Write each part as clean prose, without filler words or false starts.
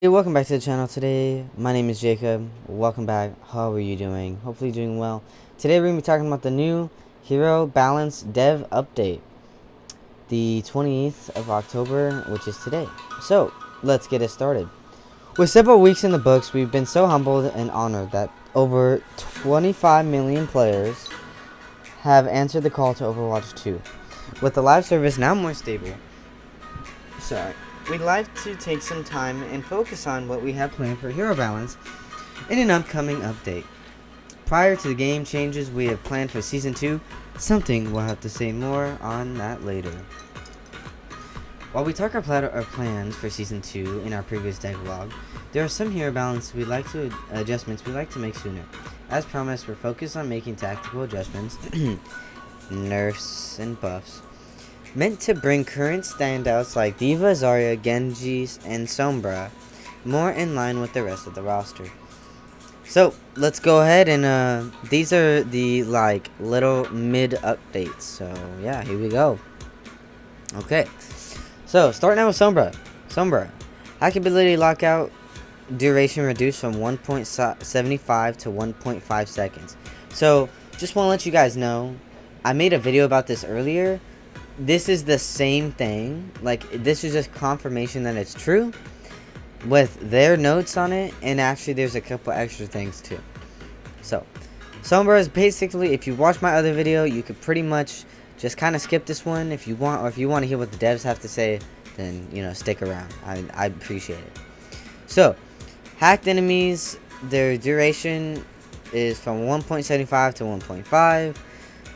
Hey, welcome back to the channel. Today, my name is Jacob. Welcome back. How are you doing? Hopefully doing well. Today we're going to be talking about the new Hero Balance Dev Update. The 28th of October, which is today. So, let's get it started. With several weeks in the books, we've been so humbled and honored that over 25 million players have answered the call to Overwatch 2. With the live service now more stable, we'd like to take some time and focus on what we have planned for Hero Balance in an upcoming update. Prior to the game changes we have planned for Season 2, something we'll have to say more on that later. While we talk our plans for Season 2 in our previous deck vlog, there are some Hero Balance adjustments we'd like to make sooner. As promised, we're focused on making tactical adjustments, nerfs, and buffs meant to bring current standouts like Diva, Zarya, Genji, and Sombra more in line with the rest of the roster. So, let's go ahead and, these are the, little mid-updates. So, yeah, here we go. Okay. So, starting out with Sombra. Sombra. Hack ability lockout duration reduced from 1.75 to 1.5 seconds. So, just want to let you guys know, I made a video about this earlier. This is the same thing. This is just confirmation that it's true with their notes on it, and actually there's a couple extra things too. So, Sombra is basically, if you watch my other video, you could pretty much just kind of skip this one if you want, or if you want to hear what the devs have to say, then, stick around. I appreciate it. So, hacked enemies, their duration is from 1.75 to 1.5.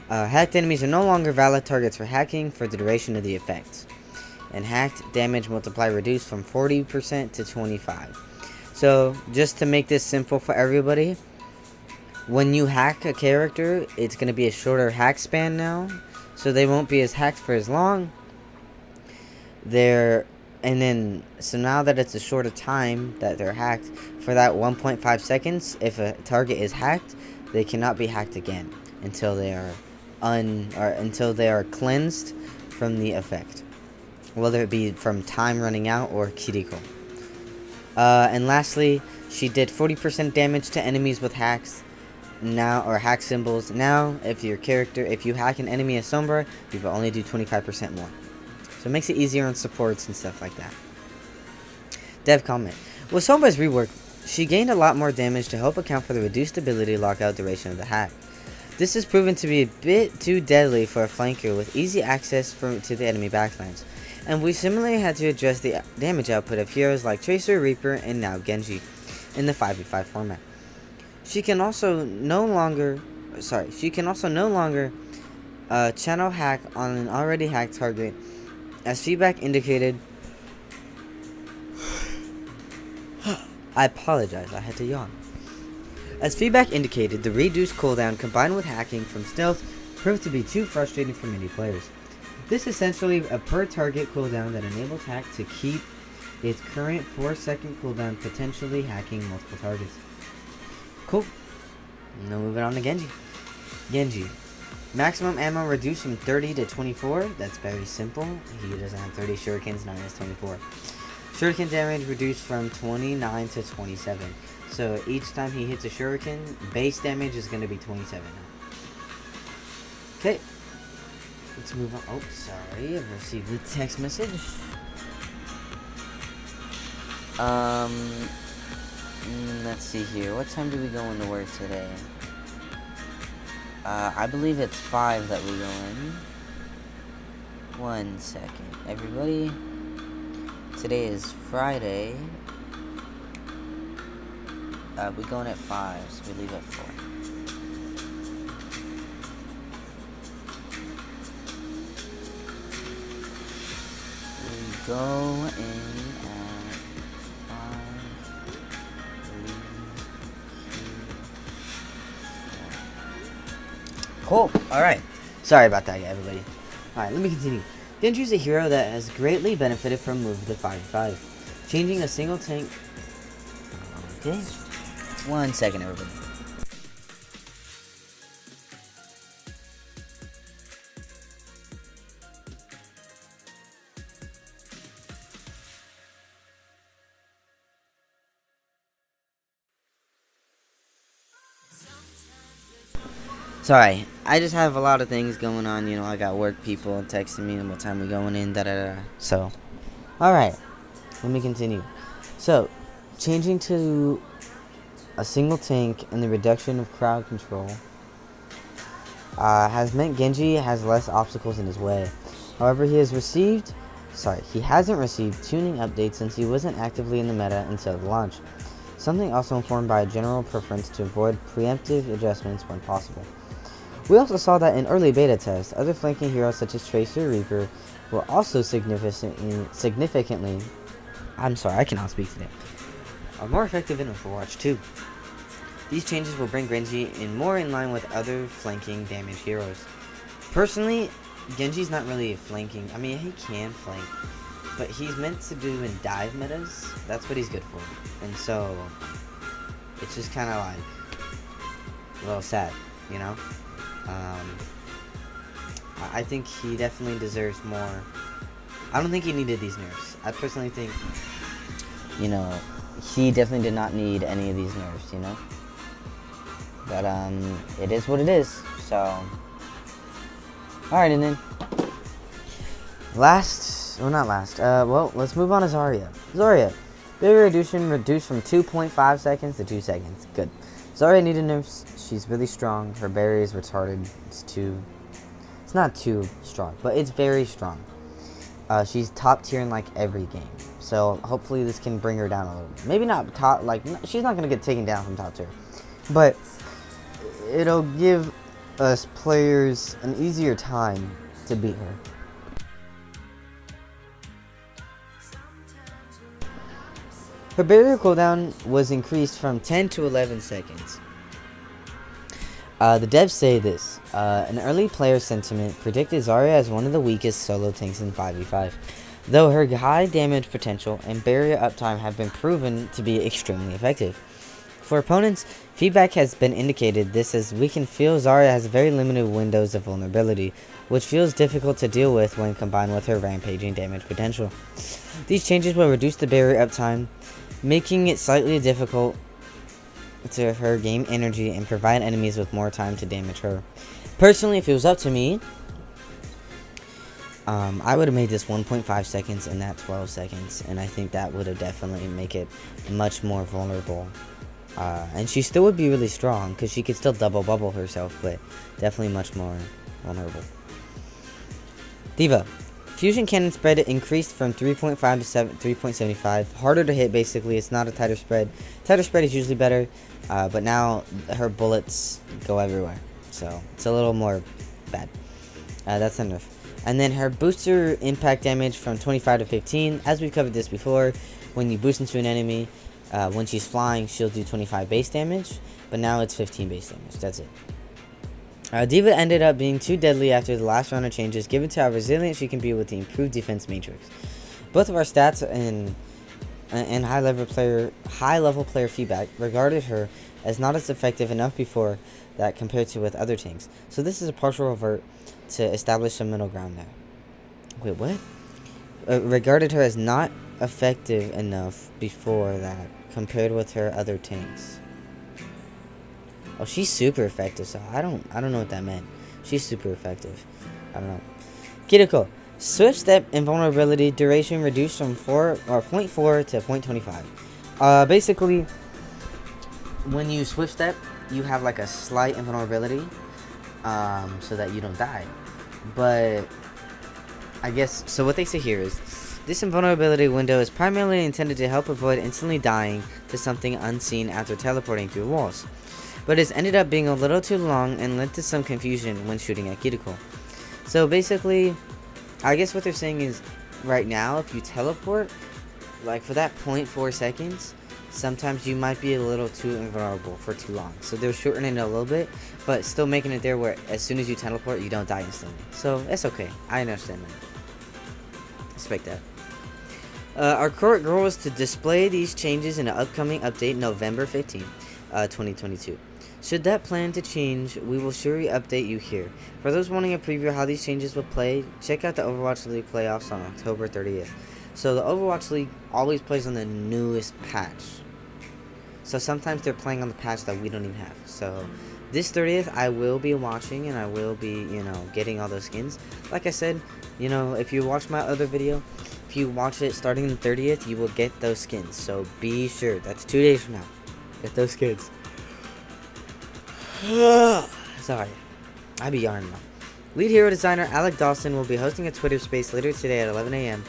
Hacked enemies are no longer valid targets for hacking for the duration of the effects. And hacked damage multiply reduced from 40% to 25%. So, just to make this simple for everybody, when you hack a character, it's going to be a shorter hack span now. So they won't be as hacked for as long. So now that it's a shorter time that they're hacked, for that 1.5 seconds, if a target is hacked, they cannot be hacked again until they are cleansed from the effect, whether it be from time running out or Kiriko. And lastly, she did 40% damage to enemies with hacks now, or hack symbols. Now, if you hack an enemy as Sombra, you will only do 25% more. So it makes it easier on supports and stuff like that. Dev comment. With Sombra's rework, she gained a lot more damage to help account for the reduced ability lockout duration of the hack. This has proven to be a bit too deadly for a flanker with easy access to the enemy backlines, and we similarly had to address the damage output of heroes like Tracer, Reaper, and now Genji in the 5v5 format. She can also no longer channel hack on an already hacked target, as feedback indicated. I apologize, I had to yawn. As feedback indicated, the reduced cooldown combined with hacking from stealth proved to be too frustrating for many players. This is essentially a per target cooldown that enables hack to keep its current 4-second cooldown, potentially hacking multiple targets. Cool. Now moving on to Genji. Genji. Maximum ammo reduced from 30 to 24. That's very simple. He doesn't have 30 shurikens, now he has 24. Shuriken damage reduced from 29 to 27. So each time he hits a shuriken, base damage is going to be 27 now. Okay. Let's move on. Oh, sorry. I've received a text message. Let's see here. What time do we go into work today? I believe it's 5 that we go in. 1 second. Everybody. Today is Friday. We go in at 5, so we leave at 4. We go in at 5, 3, 2, 4. Cool. Alright. Sorry about that, everybody. Alright, let me continue. Genji is a hero that has greatly benefited from moving to 5v5. Changing a single tank. Okay. 1 second, everybody. Sorry, I just have a lot of things going on. You know, I got work people texting me and what time we going in, da da da. So, alright, let me continue. So, changing to a single tank and the reduction of crowd control has meant Genji has less obstacles in his way. However, he hasn't received tuning updates since he wasn't actively in the meta until the launch. Something also informed by a general preference to avoid preemptive adjustments when possible. We also saw that in early beta tests, other flanking heroes such as Tracer Reaper were also significantly I'm sorry, I cannot speak today. Are more effective in Overwatch 2. These changes will bring Genji more in line with other flanking damage heroes. Personally, Genji's not really a flanking. I mean, he can flank, but he's meant to do in dive metas. That's what he's good for. And so, it's just kind of like a little sad, you know? I think he definitely deserves more. I don't think he needed these nerfs. I personally think, you know, he definitely did not need any of these nerfs, you know? But, it is what it is, so. Alright, and then, well, let's move on to Zarya. Zarya, barrier reduced from 2.5 seconds to 2 seconds. Good. Zarya needed nerfs. She's really strong. Her barrier is retarded. It's not too strong, but it's very strong. She's top tier in like every game. So hopefully this can bring her down a little. Maybe not top, like she's not gonna get taken down from top tier, but it'll give us players an easier time to beat her. Her barrier cooldown was increased from 10 to 11 seconds. The devs say this. An early player sentiment predicted Zarya as one of the weakest solo tanks in 5v5, though her high damage potential and barrier uptime have been proven to be extremely effective. For opponents, feedback has been indicated this as we can feel Zarya has very limited windows of vulnerability, which feels difficult to deal with when combined with her rampaging damage potential. These changes will reduce the barrier uptime, making it slightly difficult to her game energy and provide enemies with more time to damage her. Personally, if it was up to me, I would have made this 1.5 seconds and that 12 seconds, and I think that would have definitely make it much more vulnerable. And she still would be really strong because she could still double bubble herself, but definitely much more vulnerable. D.Va. Fusion cannon spread increased from 3.5 to 3.75. Harder to hit, basically. It's not a tighter spread. Tighter spread is usually better, but now her bullets go everywhere. So it's a little more bad. That's enough. And then her booster impact damage from 25 to 15. As we've covered this before, when you boost into an enemy, when she's flying, she'll do 25 base damage. But now it's 15 base damage. That's it. D.Va ended up being too deadly after the last round of changes, given to how resilient she can be with the improved defense matrix. Both of our stats and high-level player feedback regarded her as not as effective enough before that compared to with other tanks. So this is a partial revert to establish some middle ground there. Wait, what? Regarded her as not effective enough before that compared with her other tanks. Oh, she's super effective, so I don't know what that meant. She's super effective. I don't know. Kiriko. Swift step invulnerability duration reduced from 0.4 to 0.25. Basically, when you swift step, you have like a slight invulnerability, so that you don't die. But I guess so. What they say here is this invulnerability window is primarily intended to help avoid instantly dying to something unseen after teleporting through walls, but it's ended up being a little too long and led to some confusion when shooting at Kiriko. So basically, I guess what they're saying is, right now, if you teleport, like for that 0.4 seconds, sometimes you might be a little too invulnerable for too long. So they're shortening it a little bit, but still making it there where as soon as you teleport, you don't die instantly. So that's okay. I understand that. Respect that. Our current goal is to display these changes in an upcoming update November 15th, 2022. Should that plan to change, we will surely update you here. For those wanting a preview of how these changes will play, check out the Overwatch League playoffs on October 30th. So the Overwatch League always plays on the newest patch. So sometimes they're playing on the patch that we don't even have. So this 30th, I will be watching and I will be, you know, getting all those skins. Like I said, you know, if you watch my other video, if you watch it starting the 30th, you will get those skins. So be sure. That's 2 days from now. Get those skins. Sorry. I be yarning now. Lead hero designer Alec Dawson will be hosting a Twitter space later today at 11 a.m.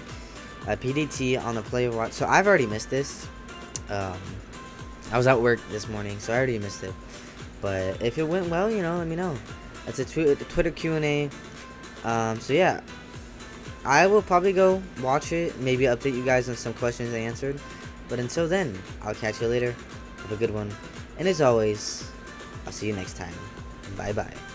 PDT on the Overwatch. So I've already missed this. I was at work this morning, so I already missed it. But if it went well, you know, let me know. That's a Twitter Q&A. So yeah, I will probably go watch it, maybe update you guys on some questions I answered. But until then, I'll catch you later. Have a good one. And as always, I'll see you next time. Bye-bye.